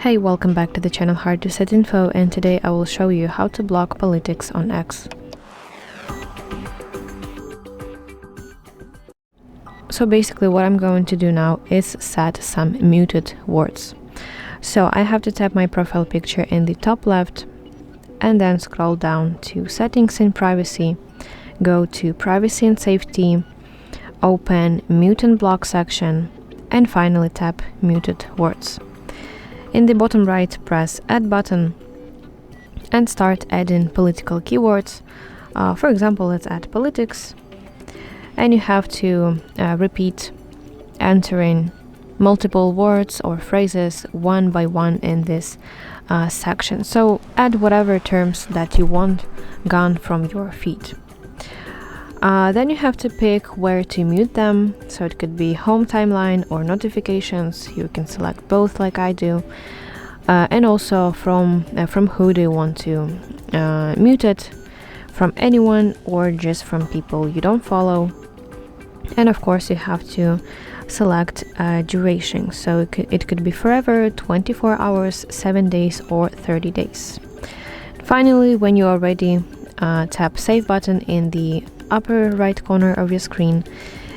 Hey, welcome back to the channel Hard to Set Info, and today I will show you how to block politics on X. So basically what I'm going to do now is set some muted words. So I have to tap my profile picture in the top left and then scroll down to Settings and Privacy, go to Privacy and Safety, open Mute and Block section, and finally tap Muted Words. In the bottom right, press Add button and start adding political keywords. For example, let's add politics, and you have to repeat entering multiple words or phrases one by one in this section. So add whatever terms that you want gone from your feed. Then you have to pick where to mute them, so it could be home timeline or notifications. You can select both like I do, and also from who do you want to mute it, from anyone or just from people you don't follow. And of course you have to select duration, so it could be forever, 24 hours, 7 days or 30 days. Finally, when you are ready, tap Save button in the upper right corner of your screen,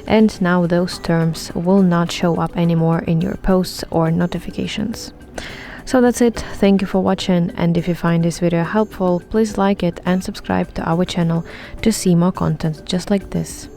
and now those terms will not show up anymore in your posts or notifications. So that's it. Thank you for watching, and if you find this video helpful, please like it and subscribe to our channel to see more content just like this.